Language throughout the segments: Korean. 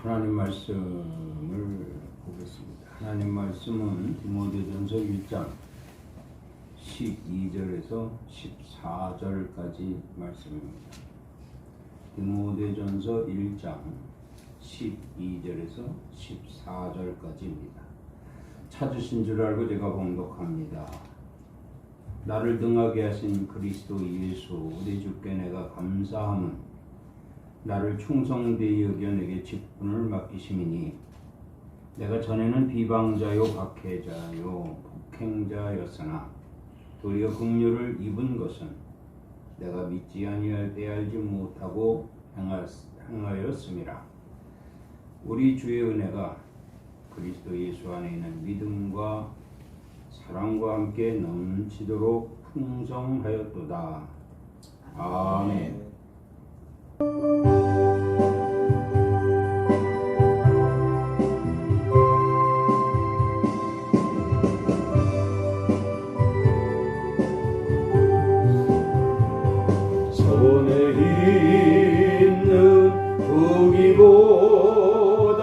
하나님 말씀을 보겠습니다. 하나님 말씀은 디모데전서 1장 12절에서 14절까지 말씀입니다. 디모데전서 1장 12절에서 14절까지입니다. 찾으신 줄 알고 제가 봉독합니다. 나를 등하게 하신 그리스도 예수 우리 주께 내가 감사함은 나를 충성되이 여겨 내게 직분을 맡기심이니 내가 전에는 비방자요 박해자요 폭행자였으나 도리어 긍휼을 입은 것은 내가 믿지 아니할 때 알지 못하고 행하였음이라. 우리 주의 은혜가 그리스도 예수 안에 있는 믿음과 사랑과 함께 넘치도록 풍성하였도다. 아멘. 손에 있는 무기보다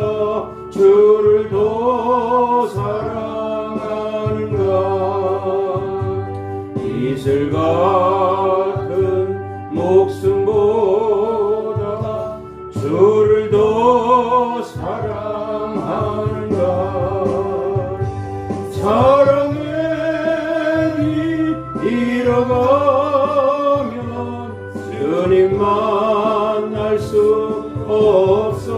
주를 더 사랑하는가. 이슬 같은 목숨보다 주를 더 사랑하는가. 사랑의 길 잃어가면 주님 만날 수 없어.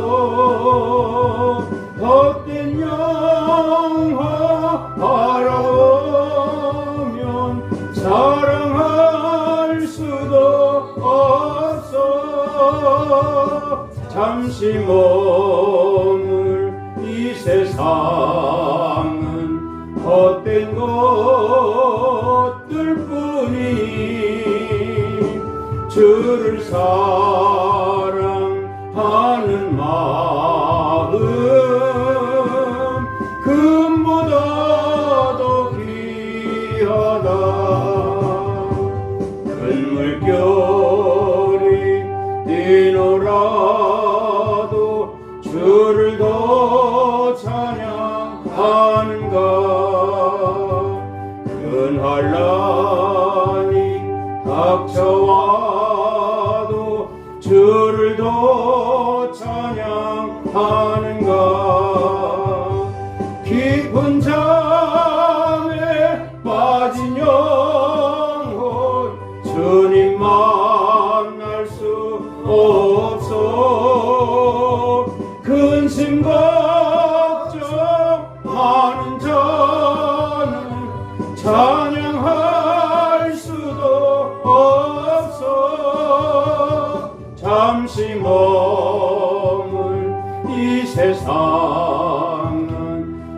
헛된 영화 바라보면 사랑할 수도 없어. 잠시 머물 이 세상은 헛된 것들 뿐이니 주를 사랑하는 마음 금보다 더 귀하다. 큰 물결이 뛰노라도 주를 더 찬양하는가. 큰 환란이 닥쳐와도 주를 더 찬양하는가. 깊은 잠에 빠진 영혼 주님 만날 수 없어. 근심 걱정하는 자는 찬양할 수도 없어. 잠시 머물 이 세상은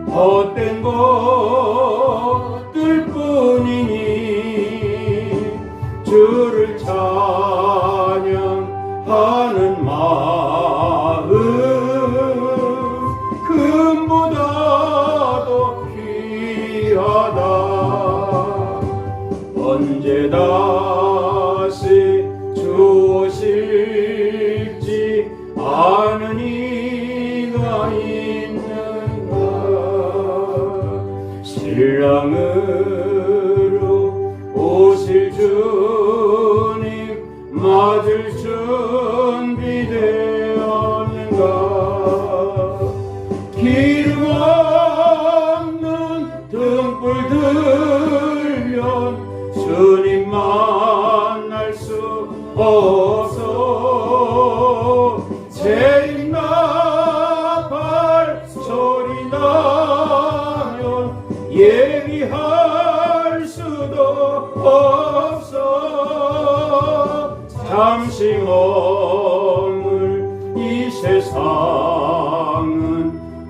헛된 것들 뿐이니 주를 찬양하는 마음 금보다 더 귀하다. 언제 다시 주 오실지 아는 이가 있는가. 신랑으로 오실 주님 맞을 준비되었는가. 기름 없는 등불 들면 주님 만날 수 없어. 제일 나팔 소리 나면 예비할 수도 없어. 잠시 머물 이 세상은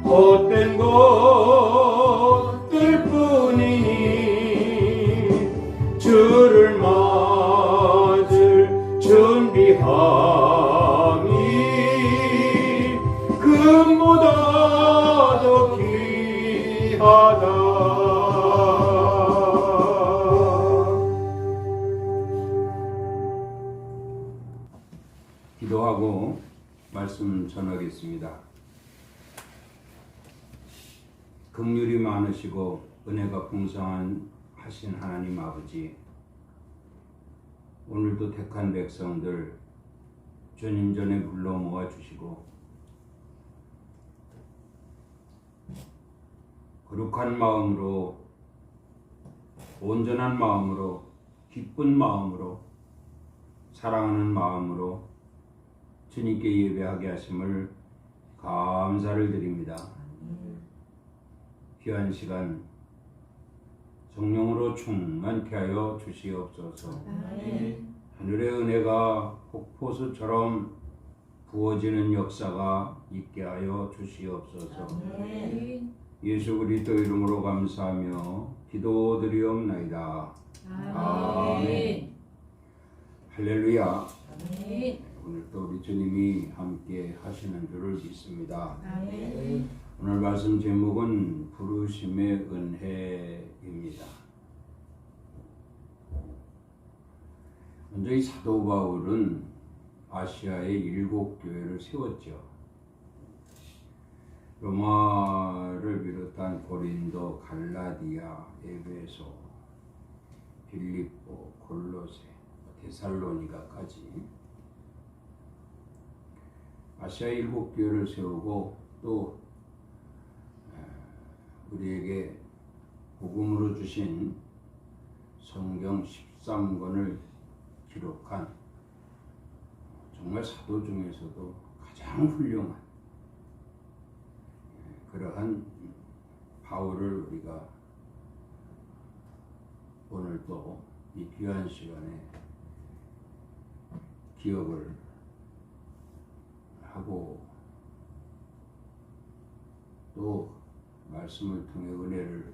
헛된 것들 뿐이니 주를 맞을 준비함이 금보다 더 귀하다. 기도하고 말씀 전하겠습니다. 긍휼이 많으시고 은혜가 풍성한 하신 하나님 아버지, 오늘도 택한 백성들 주님 전에 불러 모아 주시고 거룩한 마음으로, 온전한 마음으로, 기쁜 마음으로, 사랑하는 마음으로 주님께 예배하게 하심을 감사를 드립니다. 귀한 시간 성령으로 충만케 하여 주시옵소서. 하늘의 은혜가 폭포수처럼 부어지는 역사가 있게 하여 주시옵소서. 예수 그리스도 이름으로 감사하며 기도드리옵나이다. 아멘. 할렐루야. 오늘 또 우리 주님이 함께 하시는 줄을 믿습니다. 오늘 말씀 제목은 부르심의 은혜입니다. 먼저 이 사도 바울은 아시아의 7교회를 세웠죠. 로마를 비롯한 고린도, 갈라디아, 에베소, 빌립보, 골로새, 데살로니가까지 아시아 7교회를 세우고 또 우리에게 복음으로 주신 성경 13권을 기록한 정말 사도 중에서도 가장 훌륭한 그러한 바울을 우리가 오늘 또 이 귀한 시간에 기억을 하고 또 말씀을 통해 은혜를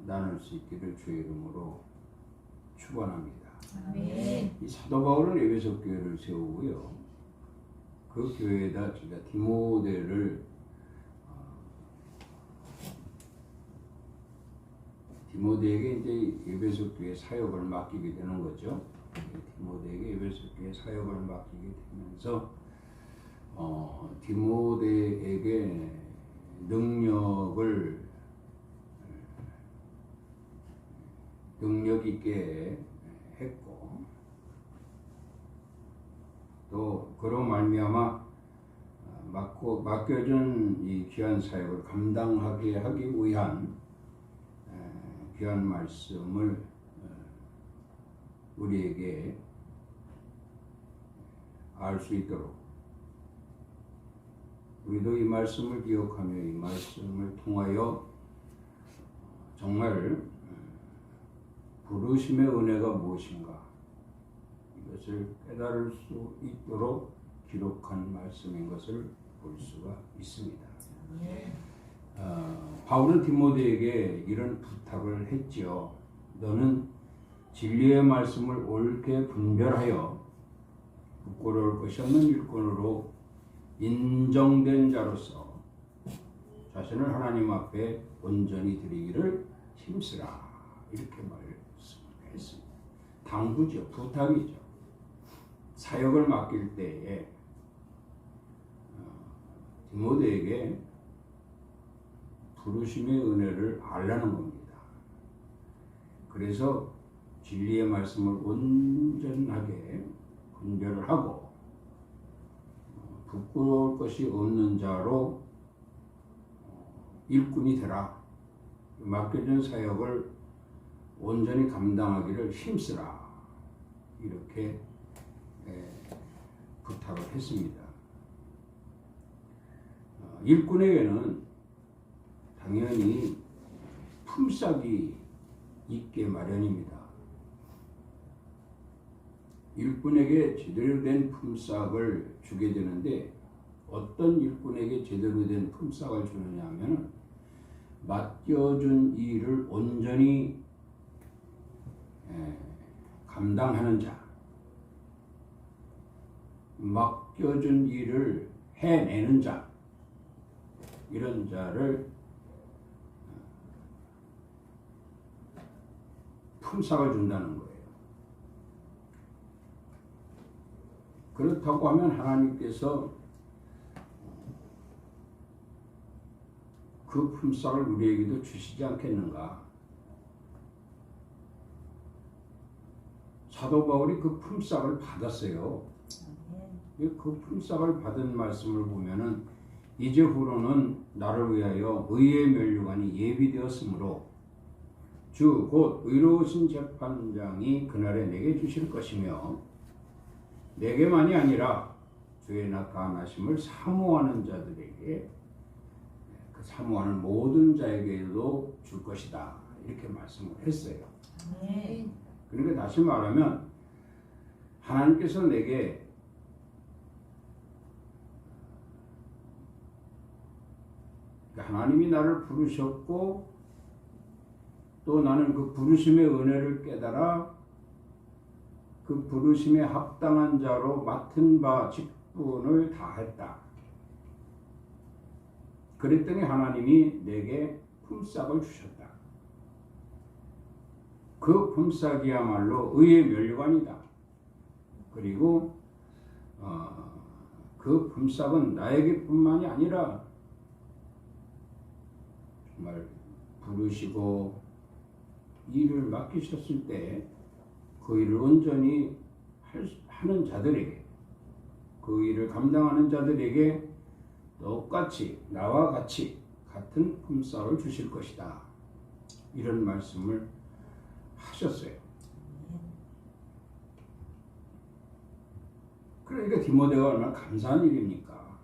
나눌 수 있기를 주의 이름으로 축원합니다. 이 사도 바울은 에베소 교회를 세우고요. 그 교회에다 제가 디모데에게 이제 에베소 교회 사역을 맡기게 되는 거죠. 디모데에게 에베소 교회 사역을 맡기게 되면서 디모데에게 능력 있게 했고 또 그로 말미암아 맡겨준 이 귀한 사역을 감당하게 하기 위한 귀한 말씀을 우리에게 알 수 있도록 우리도 이 말씀을 기억하며 이 말씀을 통하여 정말 부르심의 은혜가 무엇인가 이것을 깨달을 수 있도록 기록한 말씀인 것을 볼 수가 있습니다. 바울은 디모데에게 이런 부탁을 했지요. 너는 진리의 말씀을 옳게 분별하여 부끄러울 것이 없는 일꾼으로 인정된 자로서 자신을 하나님 앞에 온전히 드리기를 힘쓰라. 이렇게 말씀했습니다. 당부죠. 부탁이죠. 사역을 맡길 때에 디모데에게 부르심의 은혜를 알라는 겁니다. 그래서 진리의 말씀을 온전하게 분별을 하고 부끄러울 것이 없는 자로 일꾼이 되라. 맡겨진 사역을 온전히 감당하기를 힘쓰라. 이렇게 부탁을 했습니다. 일꾼에게는 당연히 품삯이 있게 마련입니다. 일꾼에게 제대로 된 품삯을 주게 되는데 어떤 일꾼에게 제대로 된 품삯을 주느냐 하면 맡겨준 일을 온전히 감당하는 자, 맡겨준 일을 해내는 자, 이런 자를 품삯을 준다는 거예요. 그렇다고 하면 하나님께서 그 품삯을 우리에게도 주시지 않겠는가? 사도 바울이 그 품삯을 받았어요. 그 품삯을 받은 말씀을 보면은 이제후로는 나를 위하여 의의 면류관이 예비되었으므로 주 곧 의로우신 재판장이 그날에 내게 주실 것이며 내게만이 아니라 주의 나타나심을 사모하는 자들에게 그 사모하는 모든 자에게도 줄 것이다 이렇게 말씀을 했어요. 그러니까 다시 말하면 하나님께서 내게 하나님이 나를 부르셨고 또 나는 그 부르심의 은혜를 깨달아 그 부르심에 합당한 자로 맡은 바 직분을 다했다. 그랬더니 하나님이 내게 품삯을 주셨다. 그 품삯이야말로 의의 면류관이다. 그리고 그 품삯은 나에게뿐만이 아니라 정말 부르시고 일을 맡기셨을 때 그 일을 온전히 하는 자들에게 그 일을 감당하는 자들에게 똑같이 나와 같이 같은 품삯을 주실 것이다. 이런 말씀을 하셨어요. 그러니까 디모데가 얼마나 감사한 일입니까?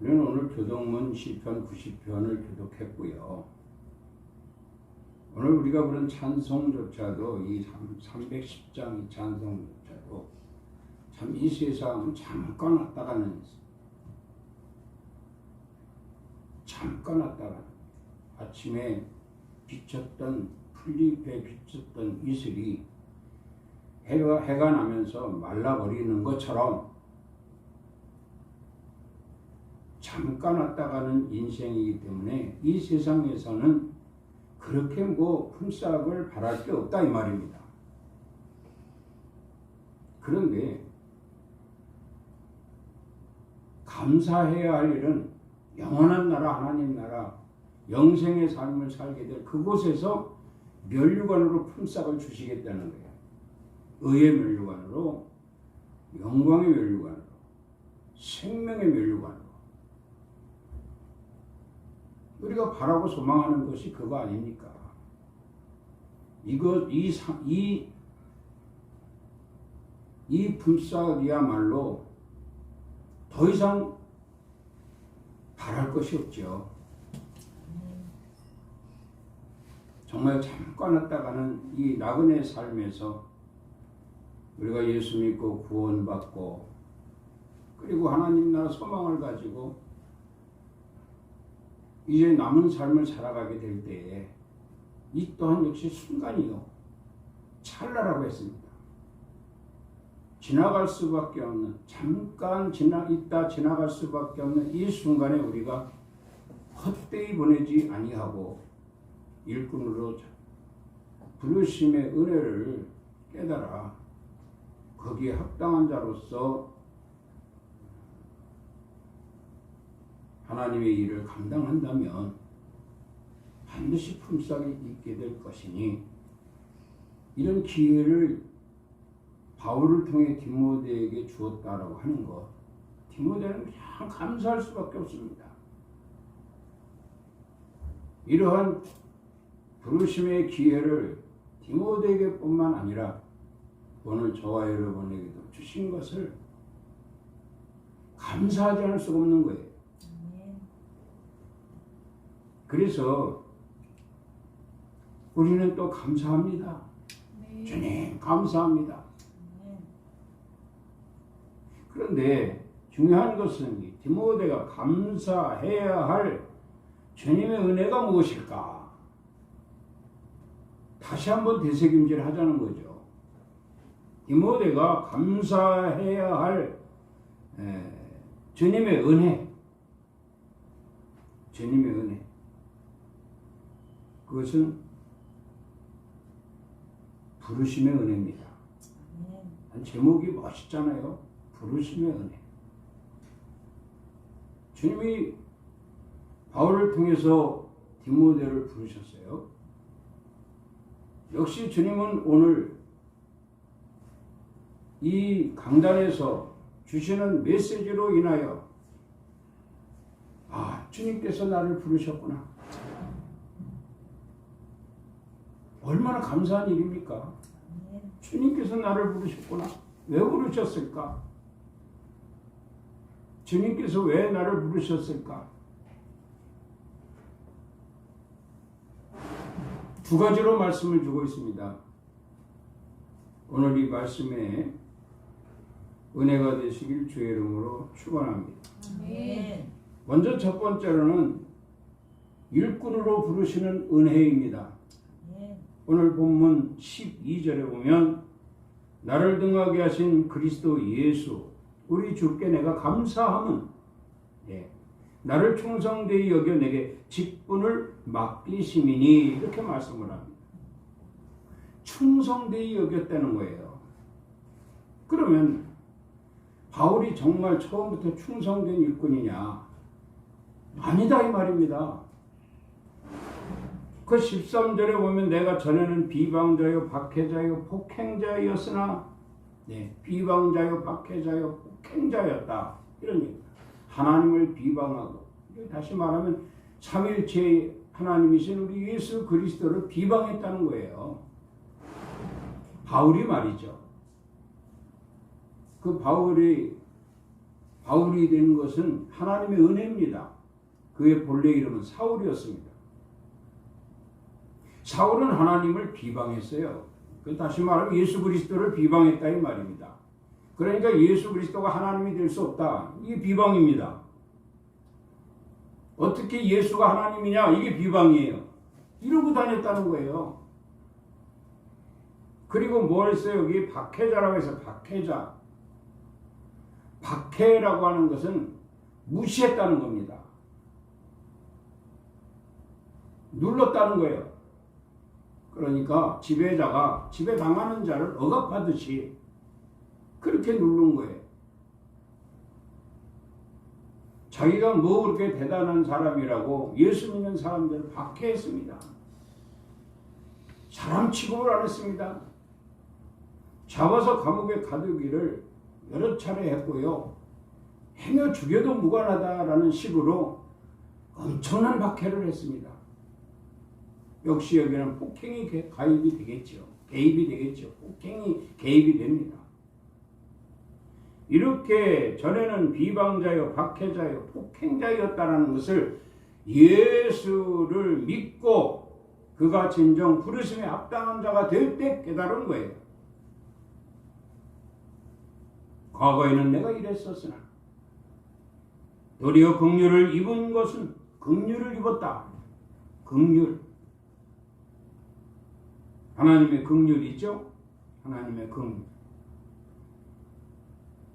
우리는 오늘 교동문 시편 90편을 교독했고요. 오늘 우리가 부른 찬송조차도 이 310장 이 찬송조차도 참 이 세상은 잠깐 왔다가는 아침에 비쳤던 풀잎에 비쳤던 이슬이 해가 나면서 말라버리는 것처럼 잠깐 왔다가는 인생이기 때문에 이 세상에서는 그렇게 품삯을 바랄 게 없다 이 말입니다. 그런데 감사해야 할 일은 영원한 나라 하나님 나라 영생의 삶을 살게 될 그곳에서 면류관으로 품삯을 주시겠다는 거예요. 의의 면류관으로 영광의 면류관으로 생명의 면류관으로 우리가 바라고 소망하는 것이 그거 아닙니까? 이 품삯이야말로 더 이상 바랄 것이 없죠. 정말 잠깐 왔다가는 이 나그네 삶에서 우리가 예수 믿고 구원받고 그리고 하나님 나라 소망을 가지고 이제 남은 삶을 살아가게 될 때에 이 또한 역시 순간이요. 찰나라고 했습니다. 지나갈 수밖에 없는 잠깐 있다 지나갈 수밖에 없는 이 순간에 우리가 헛되이 보내지 아니하고 일꾼으로 부르심의 은혜를 깨달아 거기에 합당한 자로서 하나님의 일을 감당한다면 반드시 품삯이 있게 될 것이니 이런 기회를 바울을 통해 디모데에게 주었다라고 하는 것 디모데는 그냥 감사할 수밖에 없습니다. 이러한 부르심의 기회를 디모데에게 뿐만 아니라 오늘 저와 여러분에게도 주신 것을 감사하지 않을 수가 없는 거예요. 그래서 우리는 또 감사합니다. 주님 감사합니다. 그런데 중요한 것은 이 디모데가 감사해야 할 주님의 은혜가 무엇일까? 다시 한번 되새김질 하자는 거죠. 디모데가 감사해야 할 주님의 은혜, 주님의 은혜. 그것은 부르심의 은혜입니다. 제목이 멋있잖아요. 부르심의 은혜. 주님이 바울을 통해서 디모데를 부르셨어요. 역시 주님은 오늘 이 강단에서 주시는 메시지로 인하여 주님께서 나를 부르셨구나. 얼마나 감사한 일입니까? 주님께서 나를 부르셨구나. 왜 부르셨을까? 주님께서 왜 나를 부르셨을까? 두 가지로 말씀을 주고 있습니다. 오늘 이 말씀에 은혜가 되시길 주의 이름으로 축원합니다. 먼저 첫 번째로는 일꾼으로 부르시는 은혜입니다. 오늘 본문 12절에 보면 나를 등하게 하신 그리스도 예수 우리 주께 내가 감사함은 나를 충성되이 여겨 내게 직분을 맡기심이니 이렇게 말씀을 합니다. 충성되이 여겼다는 거예요. 그러면 바울이 정말 처음부터 충성된 일꾼이냐? 아니다 이 말입니다. 그 13절에 보면 내가 전에는 비방자요 박해자요 폭행자였으나 비방자요 박해자요 폭행자였다 이런 얘기입니다. 하나님을 비방하고 다시 말하면 삼일체 하나님이신 우리 예수 그리스도를 비방했다는 거예요. 바울이 말이죠. 그 바울이 된 것은 하나님의 은혜입니다. 그의 본래 이름은 사울이었습니다. 사울은 하나님을 비방했어요. 다시 말하면 예수 그리스도를 비방했다 이 말입니다. 그러니까 예수 그리스도가 하나님이 될 수 없다. 이게 비방입니다. 어떻게 예수가 하나님이냐? 이게 비방이에요. 이러고 다녔다는 거예요. 그리고 뭘 했어요? 여기 박해자라고 해서 박해자. 박해라고 하는 것은 무시했다는 겁니다. 눌렀다는 거예요. 그러니까 지배자가 지배당하는 자를 억압하듯이 그렇게 누른 거예요. 자기가 뭐 그렇게 대단한 사람이라고 예수 믿는 사람들을 박해했습니다. 사람 취급을 안 했습니다. 잡아서 감옥에 가두기를 여러 차례 했고요. 행여 죽여도 무관하다라는 식으로 엄청난 박해를 했습니다. 역시 여기는 폭행이 가입이 되겠죠. 개입이 되겠죠. 폭행이 개입이 됩니다. 이렇게 전에는 비방자요, 박해자요, 폭행자였다는 것을 예수를 믿고 그가 진정 부르심에 합당한 자가 될 때 깨달은 거예요. 과거에는 내가 이랬었으나 도리어 긍휼을 입은 것은 긍휼을 입었다. 긍휼. 하나님의 긍휼이죠. 하나님의 긍휼.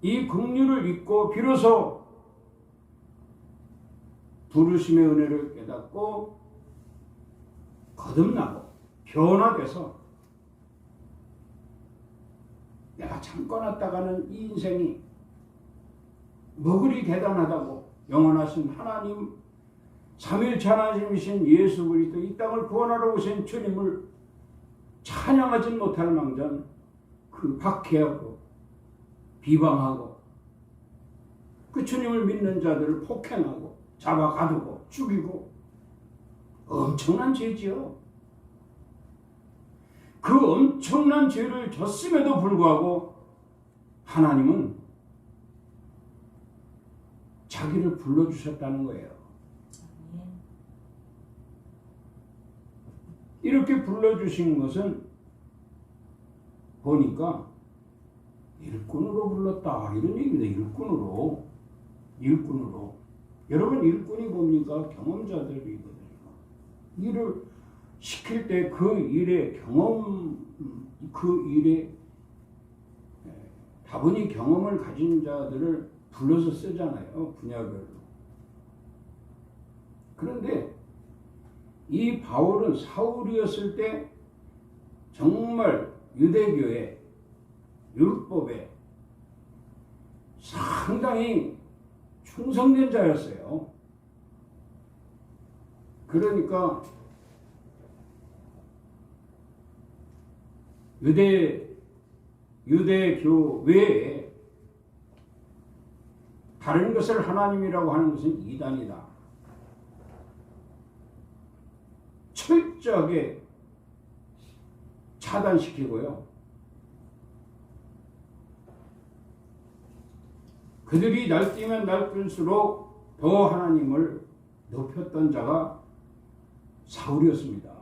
이 긍휼을 믿고 비로소 부르심의 은혜를 깨닫고 거듭나고 변화돼서 내가 잠깐 왔다가는 이 인생이 뭐 그리 대단하다고 영원하신 하나님 삼일체 하나님이신 예수 그리스도 이 땅을 구원하러 오신 주님을 찬양하지 못할 망정 그 박해하고 비방하고 그 주님을 믿는 자들을 폭행하고 잡아 가두고 죽이고 엄청난 죄지요. 그 엄청난 죄를 졌음에도 불구하고 하나님은 자기를 불러주셨다는 거예요. 이렇게 불러주신 것은 보니까 일꾼으로 불렀다 이런 얘기입니다. 일꾼으로. 여러분 일꾼이 뭡니까? 경험자들이거든요. 일을 시킬 때 그 일의 경험, 그 일의 다분히 경험을 가진 자들을 불러서 쓰잖아요. 분야별로. 그런데 이 바울은 사울이었을 때 정말 유대교의 율법에 상당히 충성된 자였어요. 그러니까 유대교 외에 다른 것을 하나님이라고 하는 것은 이단이다. 철저하게 차단시키고요. 그들이 날뛰면 날뛸수록 더 하나님을 높였던 자가 사울이었습니다.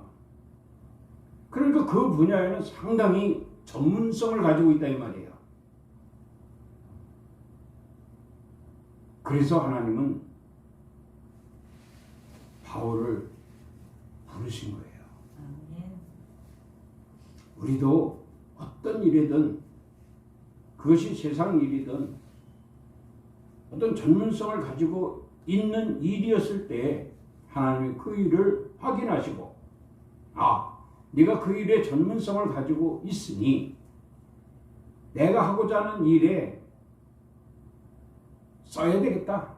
그러니까 그 분야에는 상당히 전문성을 가지고 있다 이 말이에요. 그래서 하나님은 바울을 부르신 거예요. 우리도 어떤 일이든 그것이 세상 일이든 어떤 전문성을 가지고 있는 일이었을 때 하나님이 그 일을 확인하시고 네가 그 일에 전문성을 가지고 있으니 내가 하고자 하는 일에 써야 되겠다.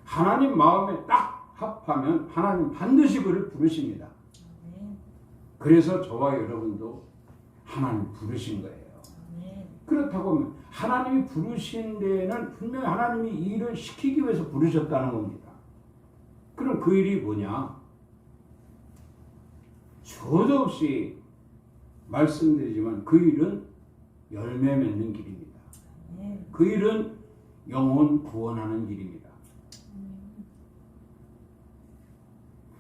하나님 마음에 딱 합하면 하나님 반드시 그를 부르십니다. 그래서 저와 여러분도 하나님 부르신 거예요. 그렇다고 하면 하나님이 부르신 데에는 분명히 하나님이 이 일을 시키기 위해서 부르셨다는 겁니다. 그럼 그 일이 뭐냐? 수도 없이 말씀드리지만 그 일은 열매 맺는 길입니다. 그 일은 영혼 구원하는 길입니다.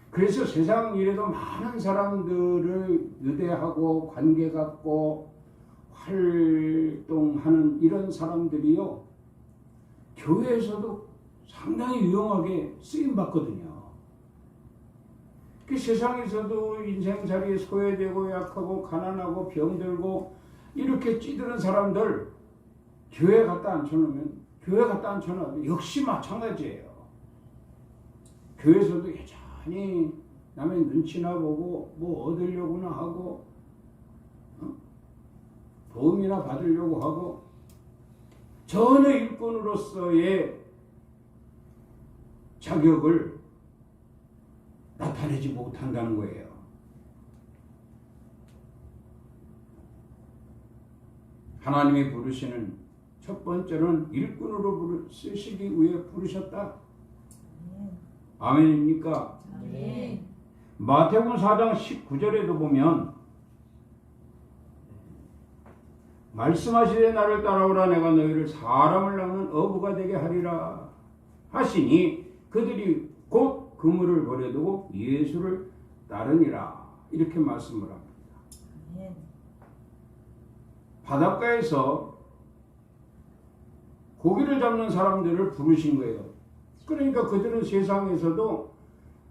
그래서 세상 일에도 많은 사람들을 의대하고 관계 갖고 활동하는 이런 사람들이요, 교회에서도 상당히 유용하게 쓰임받거든요. 그 세상에서도 인생살이에 소외되고 약하고 가난하고 병들고 이렇게 찌드는 사람들 교회 갖다 앉혀놓으면 역시 마찬가지예요. 교회에서도 여전히 남의 눈치나 보고 뭐 얻으려고나 하고 도움이나 받으려고 하고 전혀 일꾼으로서의 자격을 나타내지 못한다는 거예요. 하나님이 부르시는 첫 번째는 일꾼으로 쓰시기 위해 부르셨다. 아멘입니까? 아멘. 마태복음 4장 19절에도 보면 말씀하시되 나를 따라오라 내가 너희를 사람을 낚는 어부가 되게 하리라 하시니 그들이 곧 그물을 버려두고 예수를 따르니라 이렇게 말씀을 합니다. 아멘. 바닷가에서 고기를 잡는 사람들을 부르신 거예요. 그러니까 그들은 세상에서도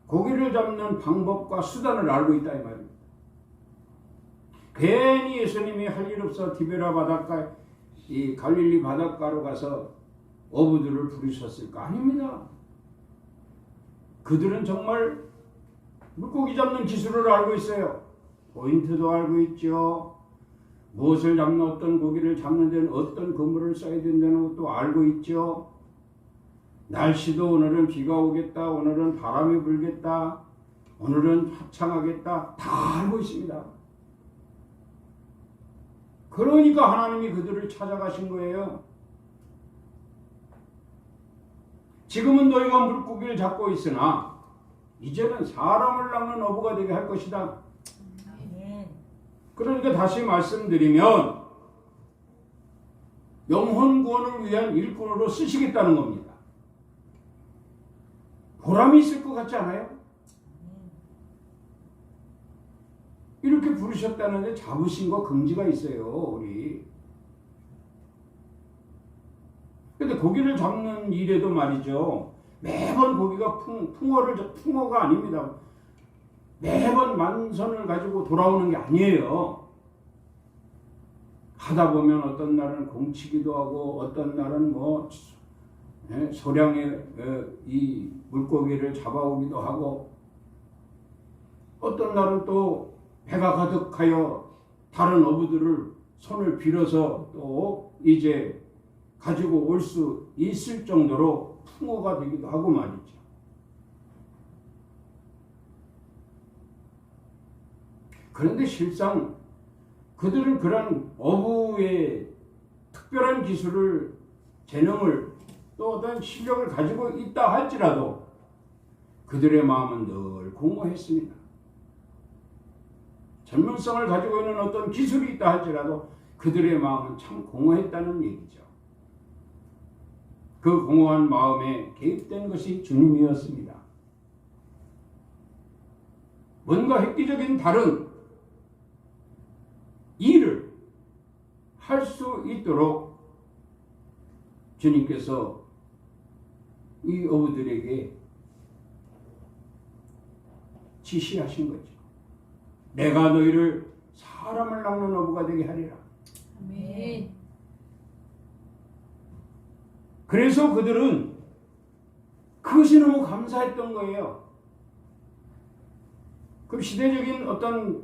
고기를 잡는 방법과 수단을 알고 있다 이 말입니다. 괜히 예수님이 할 일 없어 디베라 바닷가, 이 갈릴리 바닷가로 가서 어부들을 부르셨을까? 아닙니다. 그들은 정말 물고기 잡는 기술을 알고 있어요. 포인트도 알고 있죠. 무엇을 잡는 어떤 고기를 잡는 데는 어떤 그물을 써야 된다는 것도 알고 있죠. 날씨도 오늘은 비가 오겠다, 오늘은 바람이 불겠다, 오늘은 화창하겠다, 다 알고 있습니다. 그러니까 하나님이 그들을 찾아가신 거예요. 지금은 너희가 물고기를 잡고 있으나 이제는 사람을 낚는 어부가 되게 할 것이다. 그러니까 다시 말씀드리면 영혼 구원을 위한 일꾼으로 쓰시겠다는 겁니다. 보람이 있을 것 같지 않아요? 이렇게 부르셨다는데 자부심과 긍지가 있어요, 우리. 근데 고기를 잡는 일에도 말이죠. 매번 고기가 풍어가 아닙니다. 매번 만선을 가지고 돌아오는 게 아니에요. 하다 보면 어떤 날은 공치기도 하고 어떤 날은 뭐 소량의 이 물고기를 잡아오기도 하고 어떤 날은 또 배가 가득하여 다른 어부들을 손을 빌어서 또 이제 가지고 올 수 있을 정도로 풍어가 되기도 하고 말이죠. 그런데 실상 그들은 그런 어부의 특별한 기술을, 재능을, 또 어떤 실력을 가지고 있다 할지라도 그들의 마음은 늘 공허했습니다. 전문성을 가지고 있는 어떤 기술이 있다 할지라도 그들의 마음은 참 공허했다는 얘기죠. 그 공허한 마음에 개입된 것이 주님이었습니다. 뭔가 획기적인 다른 일을 할 수 있도록 주님께서 이 어부들에게 지시하신 거죠. 내가 너희를 사람을 낚는 어부가 되게 하리라. 아멘. 그래서 그들은 그것이 너무 감사했던 거예요. 그 시대적인 어떤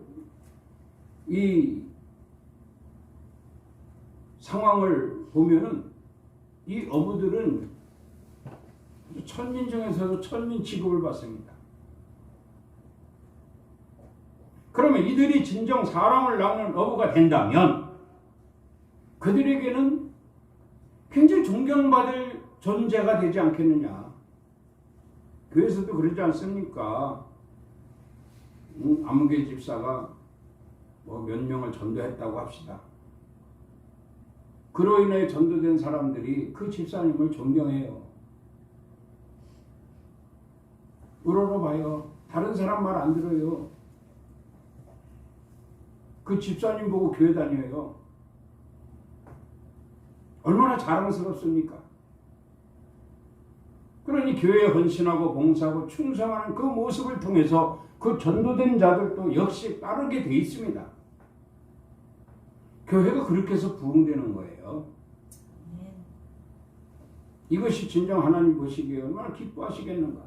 이 상황을 보면은 이 어부들은 천민 중에서도 천민 취급을 받습니다. 그러면 이들이 진정 사람을 낚는 어부가 된다면 그들에게는 굉장히 존경받을 존재가 되지 않겠느냐. 교회에서도 그러지 않습니까? 아무개 집사가 뭐 몇 명을 전도했다고 합시다. 그로 인해 전도된 사람들이 그 집사님을 존경해요. 우러러봐요. 다른 사람 말 안 들어요. 그 집사님 보고 교회 다녀요. 얼마나 자랑스럽습니까? 그러니 교회에 헌신하고 봉사하고 충성하는 그 모습을 통해서 그 전도된 자들도 역시 따르게 돼 있습니다. 교회가 그렇게 해서 부흥되는 거예요. 이것이 진정 하나님 보시기에 얼마나 기뻐하시겠는가.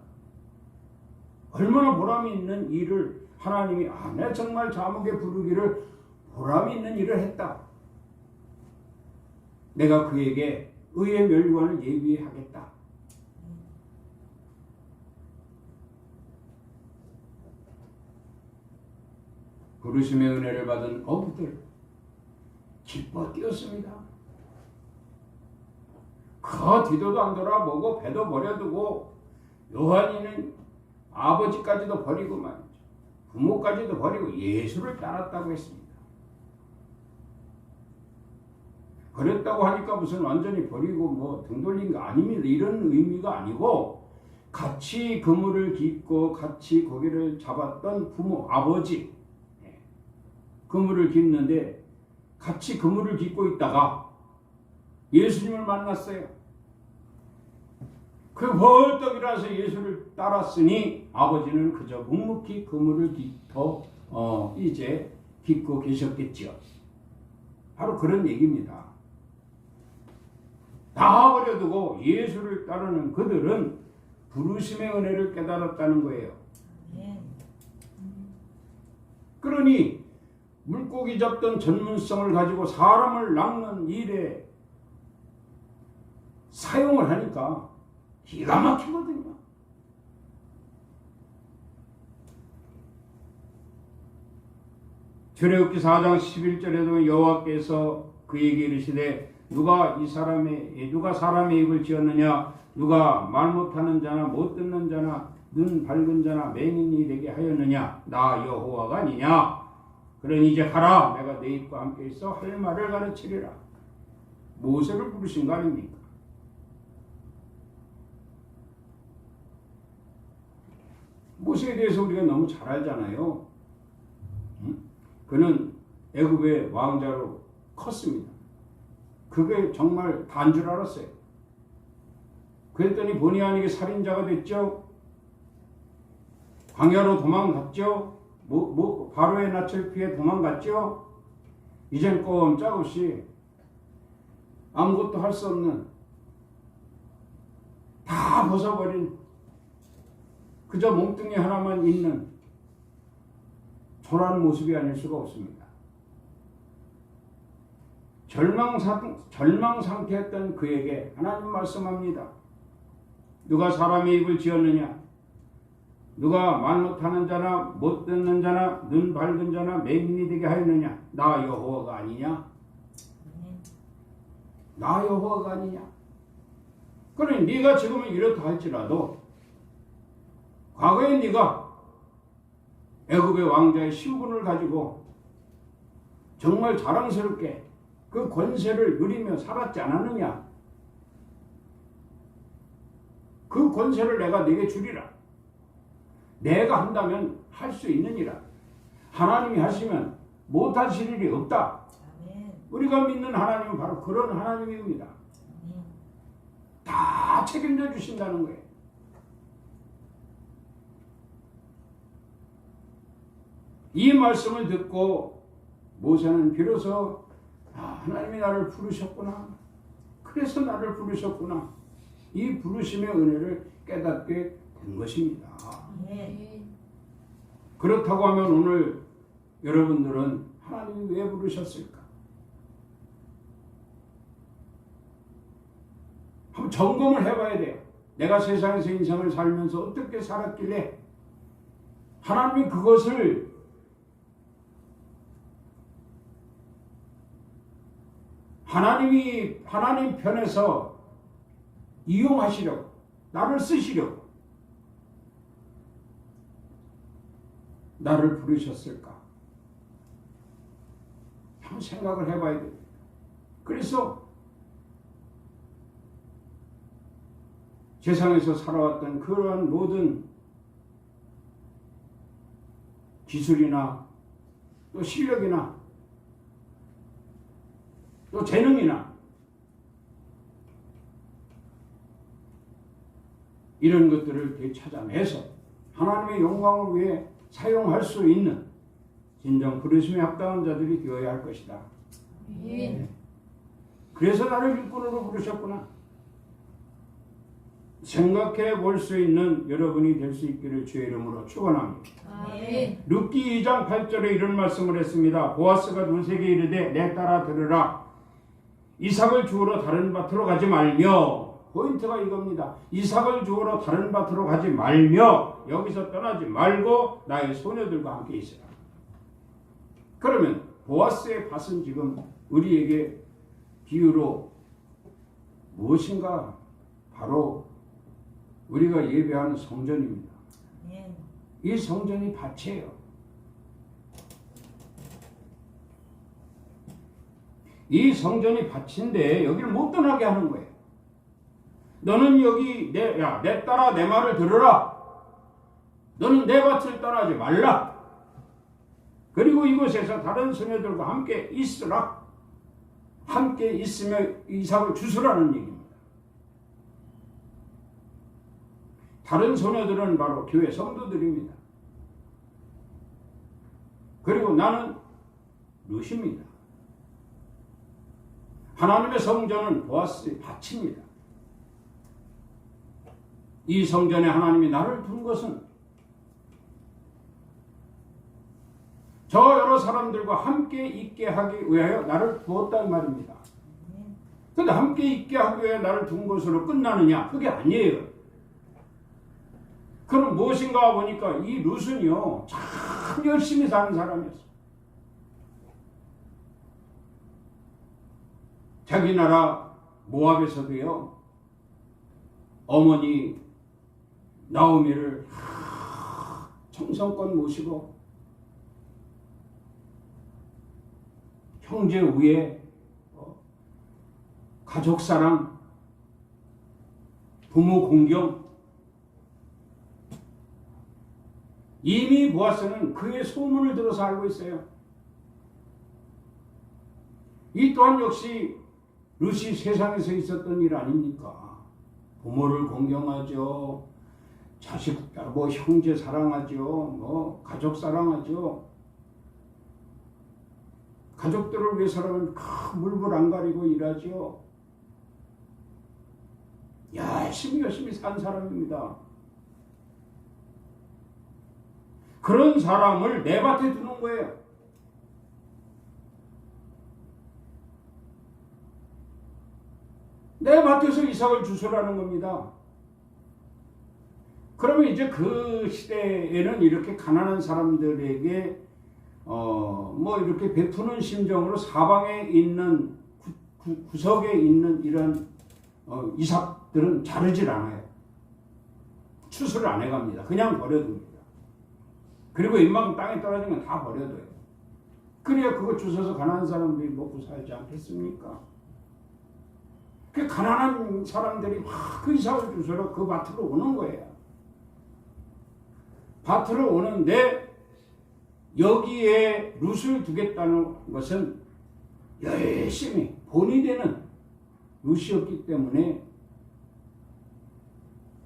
얼마나 보람이 있는 일을 하나님이 내가 정말 자목에 부르기를 보람이 있는 일을 했다. 내가 그에게 의의 멸류관을 예비하겠다. 부르심의 은혜를 받은 어부들 기뻐 뛰었습니다. 그 뒤도도 안 돌아보고 배도 버려두고 요한이는 아버지까지도 버리고 말이죠. 부모까지도 버리고 예수를 따랐다고 했습니다. 버렸다고 하니까 무슨 완전히 버리고 뭐 등 돌린 거 아닙니다. 이런 의미가 아니고 같이 그물을 깃고 같이 고기를 잡았던 부모, 아버지 그물을 깃는데 같이 그물을 깃고 있다가 예수님을 만났어요. 그 벌떡 일어나서 예수를 따랐으니 아버지는 그저 묵묵히 그물을 이제 깃고 계셨겠지요. 바로 그런 얘기입니다. 다 버려두고 예수를 따르는 그들은 부르심의 은혜를 깨달았다는 거예요. 그러니 물고기 잡던 전문성을 가지고 사람을 낚는 일에 사용을 하니까 기가 막히거든요. 출애굽기 4장 11절에도 여호와께서 그에게 이르시되 누가 사람의 입을 지었느냐, 누가 말 못하는 자나 못 듣는 자나 눈 밝은 자나 맹인이 되게 하였느냐, 나 여호와가 아니냐. 그러니 이제 가라, 내가 내 입과 함께 있어 할 말을 가르치리라. 모세를 부르신 거 아닙니까? 모세에 대해서 우리가 너무 잘 알잖아요. 그는 애굽의 왕자로 컸습니다. 그게 정말 다인 줄 알았어요. 그랬더니 본의 아니게 살인자가 됐죠. 광야로 도망갔죠. 바로의 낯을 피해 도망갔죠. 이젠 꼼짝없이 아무것도 할 수 없는, 다 벗어버린, 그저 몸뚱이 하나만 있는 초라한 모습이 아닐 수가 없습니다. 절망 상태였던 그에게 하나님 말씀합니다. 누가 사람의 입을 지었느냐? 누가 말 못하는 자나 못 듣는 자나 눈 밝은 자나 맹인이 되게 하였느냐? 나 여호와가 아니냐? 나 여호와가 아니냐? 그러니 네가 지금은 이렇다 할지라도 과거에 네가 애굽의 왕자의 신분을 가지고 정말 자랑스럽게 그 권세를 누리며 살았지 않았느냐? 그 권세를 내가 네게 주리라. 내가 한다면 할 수 있느니라. 하나님이 하시면 못하실 일이 없다. 아멘. 우리가 믿는 하나님은 바로 그런 하나님입니다. 아멘. 다 책임져 주신다는 거예요. 이 말씀을 듣고 모세는 비로소 하나님이 나를 부르셨구나. 그래서 나를 부르셨구나. 이 부르심의 은혜를 깨닫게 된 것입니다. 아멘. 그렇다고 하면 오늘 여러분들은 하나님이 왜 부르셨을까? 한번 점검을 해봐야 돼요. 내가 세상에서 인생을 살면서 어떻게 살았길래 하나님이 그것을 하나님 편에서 이용하시려고, 나를 쓰시려고 나를 부르셨을까? 한번 생각을 해봐야 됩니다. 그래서 세상에서 살아왔던 그러한 모든 기술이나 또 실력이나 또 재능이나 이런 것들을 되찾아내서 하나님의 영광을 위해 사용할 수 있는 진정 부르심에 합당한 자들이 되어야 할 것이다. 아멘. 그래서 나를 일꾼으로 부르셨구나. 생각해 볼 수 있는 여러분이 될 수 있기를 주의 이름으로 축원합니다. 아멘. 룻기 2장 8절에 이런 말씀을 했습니다. 보아스가 룻에게 이르되 내 딸아 들으라. 이삭을 주우러 다른 밭으로 가지 말며, 포인트가 이겁니다. 이삭을 주우러 다른 밭으로 가지 말며, 여기서 떠나지 말고 나의 소녀들과 함께 있으라. 그러면 보아스의 밭은 지금 우리에게 비유로 무엇인가? 바로 우리가 예배하는 성전입니다. 아멘. 이 성전이 밭이에요. 이 성전이 밭인데 여기를 못 떠나게 하는 거예요. 너는 여기 내 딸아 내 말을 들으라. 너는 내 밭을 떠나지 말라. 그리고 이곳에서 다른 소녀들과 함께 있으라. 함께 있으며 이삭을 주스라는 얘기입니다. 다른 소녀들은 바로 교회 성도들입니다. 그리고 나는 룻입니다. 하나님의 성전은 보아스의 밭입니다. 이 성전에 하나님이 나를 둔 것은 저 여러 사람들과 함께 있게 하기 위하여 나를 두었다는 말입니다. 그런데 함께 있게 하기 위해 나를 둔 것으로 끝나느냐? 그게 아니에요. 그럼 무엇인가 보니까 이 룻은요 참 열심히 사는 사람이었어요. 자기 나라 모압에서도요 어머니 나오미를 청성껏 모시고 형제 위에 가족 사랑, 부모 공경, 이미 보아스는 그의 소문을 들어서 알고 있어요. 이 또한 역시 룻이 세상에서 있었던 일 아닙니까? 부모를 공경하죠. 자식, 형제 사랑하죠. 가족 사랑하죠. 가족들을 위해서라면 물불 안 가리고 일하죠. 열심히 산 사람입니다. 그런 사람을 내 밭에 두는 거예요. 내 밭에서 이삭을 주소라는 겁니다. 그러면 이제 그 시대에는 이렇게 가난한 사람들에게 뭐 이렇게 베푸는 심정으로 사방에 있는 구석에 있는 이런 이삭들은 자르질 않아요. 추수를 안 해갑니다. 그냥 버려둡니다. 그리고 웬만큼 땅에 떨어진 건 다 버려둬요. 그래야 그거 주워서 가난한 사람들이 먹고 살지 않겠습니까? 그 가난한 사람들이 막 그 이삭을 주워서 그 밭으로 오는 거예요. 밭으로 오는데 여기에 룻을 두겠다는 것은 열심히 본이 되는 룻이었기 때문에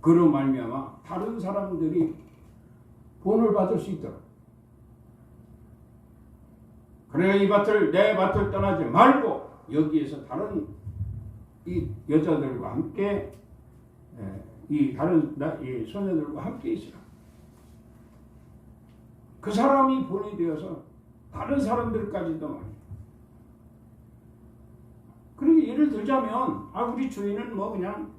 그로 말미암아 다른 사람들이 본을 받을 수 있도록. 그래 이 밭을 내 밭을 떠나지 말고 여기에서 다른 이 여자들과 함께 이 다른 이 소녀들과 함께 있으라. 그 사람이 본이 되어서 다른 사람들까지도 말이야. 그러니까 예를 들자면 우리 주인은 뭐 그냥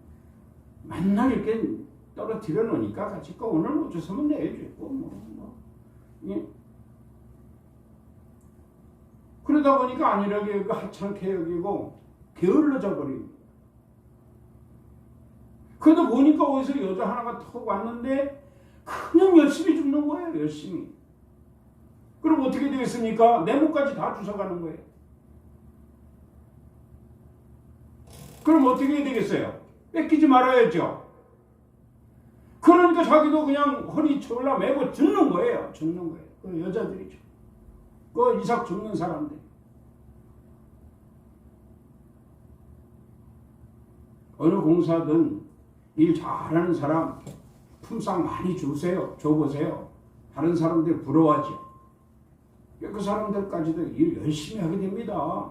맨날 이렇게 떨어뜨려 놓으니까 같이 오늘 못 줬으면 내일 줬고 예. 그러다 보니까 안일하게 하찮게 여기고 게을러져 버립니다. 그래도 보니까 어디서 여자 하나가 턱 왔는데 그냥 열심히 죽는 거예요. 열심히. 그럼 어떻게 되겠습니까? 내 목까지 다 주워가는 거예요. 그럼 어떻게 해야 되겠어요? 뺏기지 말아야죠. 그러니까 자기도 그냥 허리 졸라 매고 죽는 거예요. 죽는 거예요. 그 여자들이죠. 그 이삭 죽는 사람들. 어느 공사든 일 잘하는 사람 품삯 많이 주세요. 줘보세요. 다른 사람들 부러워하죠. 그 사람들까지도 일 열심히 하게 됩니다.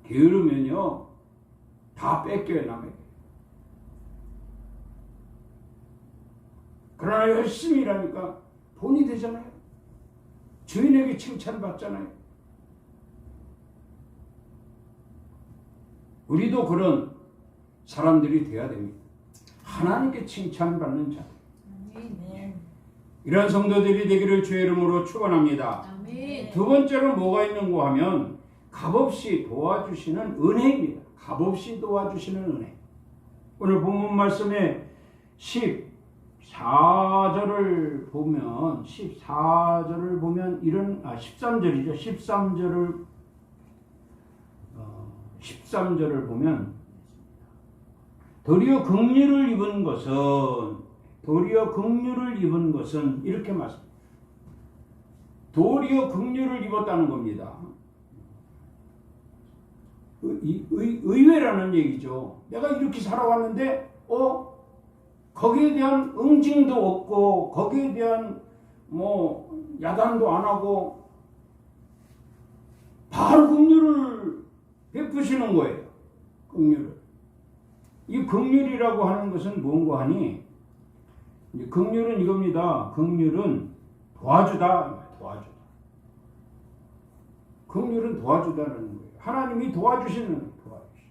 게으르면요 다 뺏겨요 남에게. 그러나 열심히 일하니까 본이 되잖아요. 주인에게 칭찬받잖아요. 우리도 그런 사람들이 되어야 됩니다. 하나님께 칭찬받는 자. 아멘. 이런 성도들이 되기를 주의 이름으로 축원합니다. 아멘. 두 번째로 뭐가 있는고 하면 값없이 도와주시는 은혜입니다. 값없이 도와주시는 은혜. 오늘 본문 말씀에 14절을 보면 이런 13절이죠. 13절을 보면 도리어 긍휼을 입은 것은 이렇게 말씀합니다. 도리어 긍휼을 입었다는 겁니다. 의외라는 얘기죠. 내가 이렇게 살아왔는데 거기에 대한 응징도 없고 거기에 대한 야단도 안 하고 바로 긍휼을 베푸시는 거예요. 긍휼을. 이 긍휼이라고 하는 것은 뭔가 하니 긍휼은 이겁니다. 긍휼은 도와주다. 긍휼은 도와주다는 거예요. 하나님이 도와주시는 도와주시.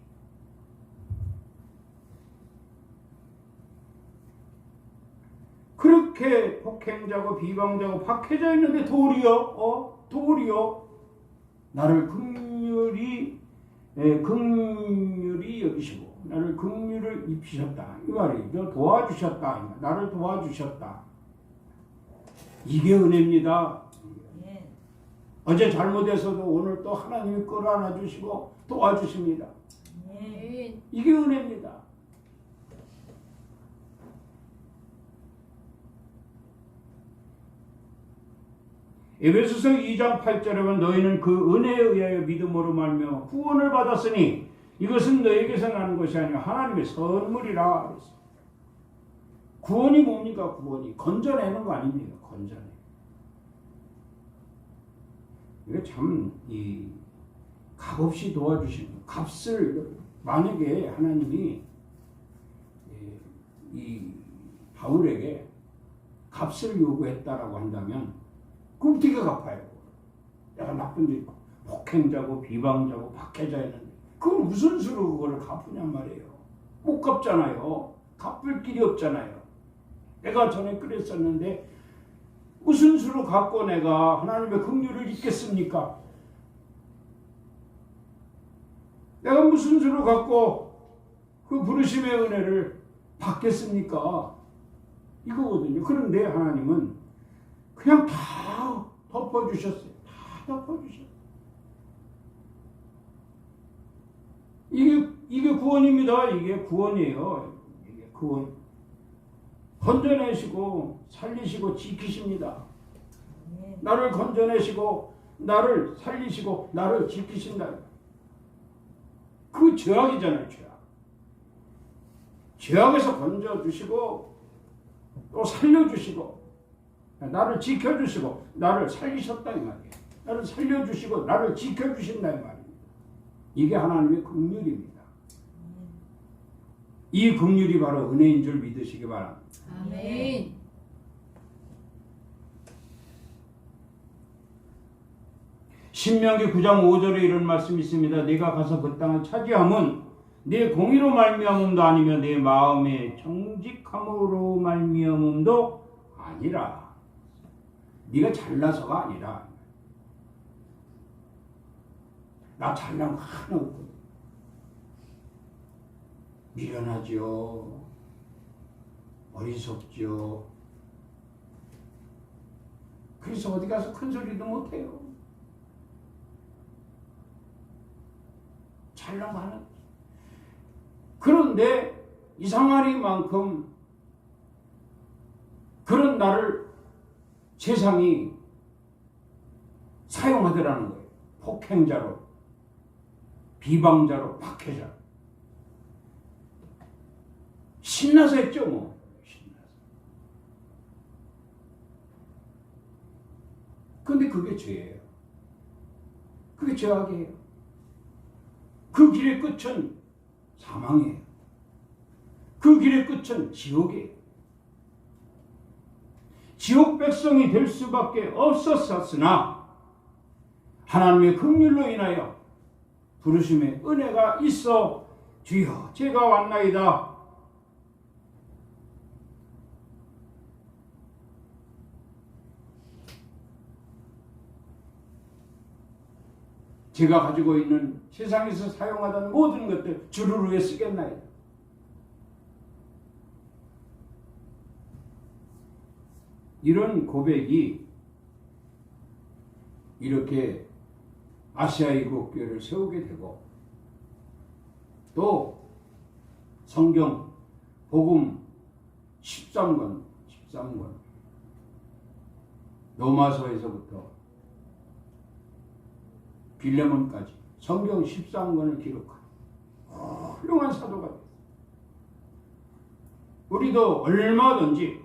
그렇게 폭행자고 비방자고 박해져 있는데 도리어 나를 긍휼히 여기시고 나를 긍휼을 입히셨다 이 말이죠. 도와주셨다. 나를 도와주셨다. 이게 은혜입니다. 예. 어제 잘못해서도 오늘 또 하나님이 끌어안아 주시고 도와주십니다. 예. 이게 은혜입니다. 에베소서 2장 8절에 보면 너희는 그 은혜에 의하여 믿음으로 말며 구원을 받았으니 이것은 너에게서 나는 것이 아니라 하나님의 선물이라 그랬습니다. 구원이 뭡니까? 구원이 건져내는 거 아닙니까? 건져내. 이거 참 값없이 도와주시는 값을 만약에 하나님이 이 바울에게 값을 요구했다라고 한다면 그럼 어떻게 갚아요? 내가 나쁜 짓 폭행자고 비방자고 박해자였는데 그걸 무슨 수로 그걸 갚으냔 말이에요. 못 갚잖아요. 갚을 길이 없잖아요. 내가 전에 그랬었는데 무슨 수로 갚고 내가 하나님의 긍휼을 잊겠습니까? 내가 무슨 수로 갚고 그 부르심의 은혜를 받겠습니까? 이거거든요. 그런데 하나님은 그냥 다 덮어주셨어요. 다 덮어주셨어요. 이게 구원입니다. 이게 구원이에요. 이게 구원. 건져내시고 살리시고 지키십니다. 아멘. 나를 건져내시고 나를 살리시고 나를 지키신다. 그 죄악이잖아요. 죄악. 죄악에서 건져주시고 또 살려주시고 나를 지켜주시고 나를 살리셨다 이 말이에요. 나를 살려주시고 나를 지켜주신다 이 말입니다. 이게 하나님의 긍휼입니다. 이 긍휼이 바로 은혜인 줄 믿으시기 바랍니다. 아멘. 신명기 9장 5절에 이런 말씀이 있습니다. 네가 가서 그 땅을 차지함은 네 공의로 말미암음도 아니며 네 마음의 정직함으로 말미암음도 아니라. 네가 잘나서가 아니라. 나 잘난 거 하나 없거든. 미련하지요. 어리석지요. 그래서 어디 가서 큰 소리도 못해요. 잘난 거 하나. 그런데 이상하리만큼 그런 나를 세상이 사용하더라는 거예요. 폭행자로, 비방자로, 박해자로. 신나서 했죠, 뭐. 신나서. 근데 그게 죄예요. 그게 죄악이에요. 그 길의 끝은 사망이에요. 그 길의 끝은 지옥이에요. 지옥 백성이 될 수밖에 없었으나 하나님의 긍휼로 인하여 부르심의 은혜가 있어 주여 제가 왔나이다. 제가 가지고 있는 세상에서 사용하던 모든 것들 주를 위해 쓰겠나이다. 이런 고백이 이렇게 아시아 이국교회를 세우게 되고 또 성경 복음 13권 로마서에서부터 빌레몬까지 성경 13권을 기록한 훌륭한 사도가 됐어요. 우리도 얼마든지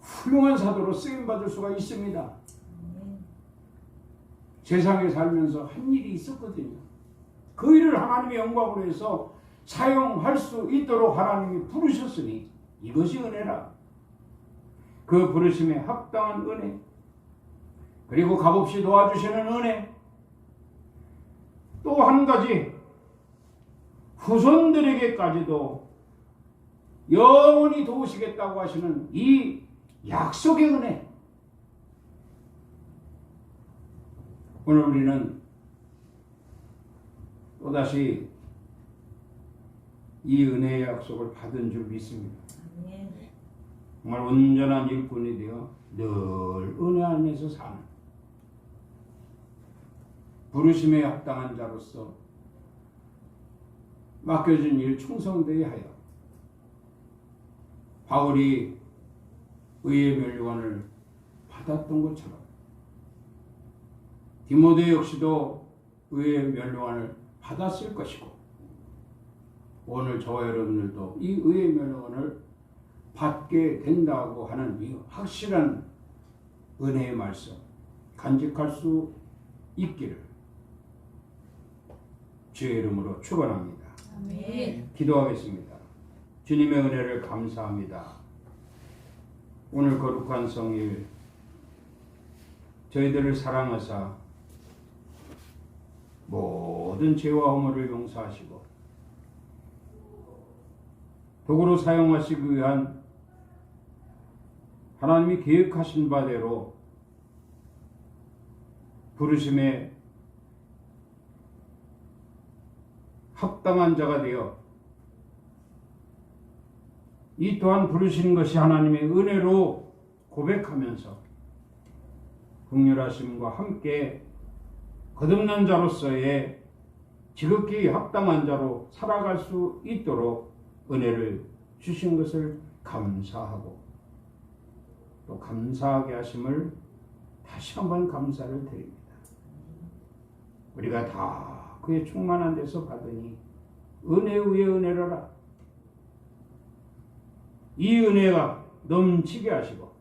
훌륭한 사도로 쓰임받을 수가 있습니다. 세상에 살면서 한 일이 있었거든요. 그 일을 하나님의 영광으로 해서 사용할 수 있도록 하나님이 부르셨으니 이것이 은혜라. 그 부르심에 합당한 은혜, 그리고 값없이 도와주시는 은혜, 또 한 가지 후손들에게까지도 영원히 도우시겠다고 하시는 이 약속의 은혜. 오늘 우리는 또다시 이 은혜의 약속을 받은 줄 믿습니다. 정말 온전한 일꾼이 되어 늘 은혜 안에서 사는 부르심에 합당한 자로서 맡겨진 일 충성되게 하여 바울이 의의 면류관을 받았던 것처럼 디모데 역시도 의의 면류관을 받았을 것이고 오늘 저와 여러분들도 이 의의 면류관을 받게 된다고 하는 이 확실한 은혜의 말씀 간직할 수 있기를 주의 이름으로 축원합니다. 아멘. 기도하겠습니다. 주님의 은혜를 감사합니다. 오늘 거룩한 성일 저희들을 사랑하사 모든 죄와 허물을 용서하시고 도구로 사용하시기 위한 하나님이 계획하신 바대로 부르심에 합당한 자가 되어 이 또한 부르신 것이 하나님의 은혜로 고백하면서 긍휼하심과 함께 거듭난 자로서의 지극히 합당한 자로 살아갈 수 있도록 은혜를 주신 것을 감사하고 또 감사하게 하심을 다시 한번 감사를 드립니다. 우리가 다 그의 충만한 데서 받으니 은혜 위에 은혜로라. 이 은혜가 넘치게 하시고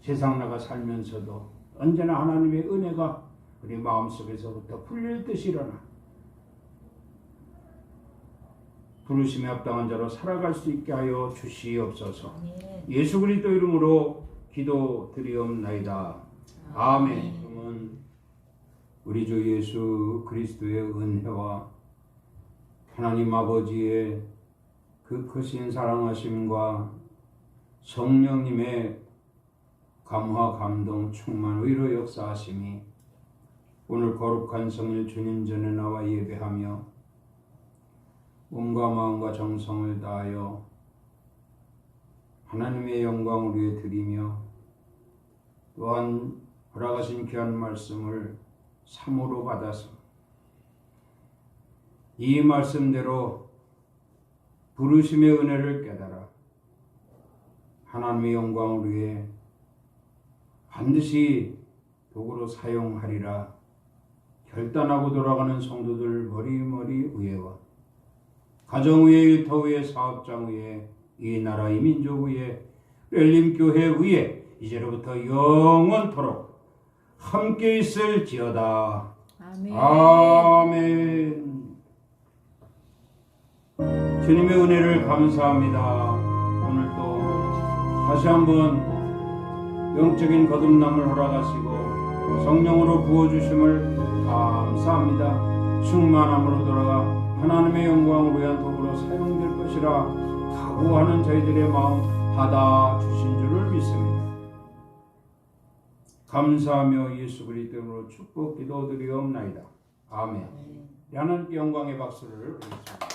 세상 나가 살면서도 언제나 하나님의 은혜가 우리 마음속에서부터 풀릴 듯이 일어나 부르심에 합당한 자로 살아갈 수 있게 하여 주시옵소서. 예수 그리스도 이름으로 기도드리옵나이다. 아멘. 그러면 우리 주 예수 그리스도의 은혜와 하나님 아버지의 그 크신 사랑하심과 성령님의 감화 감동 충만 위로 역사하심이 오늘 거룩한 성일 주님 전에 나와 예배하며 몸과 마음과 정성을 다하여 하나님의 영광을 위해 드리며 또한 허락하신 귀한 말씀을 참으로 받아서 이 말씀대로 부르심의 은혜를 깨달아 하나님의 영광을 위해 반드시 도구로 사용하리라 결단하고 돌아가는 성도들 머리머리 위에와 가정 위에, 일터 위에, 사업장 위에, 이 나라 이 민족 위에, 렐림교회 위에 이제로부터 영원토록 함께 있을지어다. 아멘. 아멘. 주님의 은혜를 감사합니다. 오늘도 다시 한번 영적인 거듭남을 허락하시고 성령으로 부어주심을 감사합니다. 충만함으로 돌아가 하나님의 영광을 위한 도구로 사용될 것이라 각오하는 저희들의 마음 받아주신 줄을 믿습니다. 감사하며 예수 그리스도로 축복 기도드리옵나이다. 아멘. 하나님께 영광의 박수를 올리겠습니다.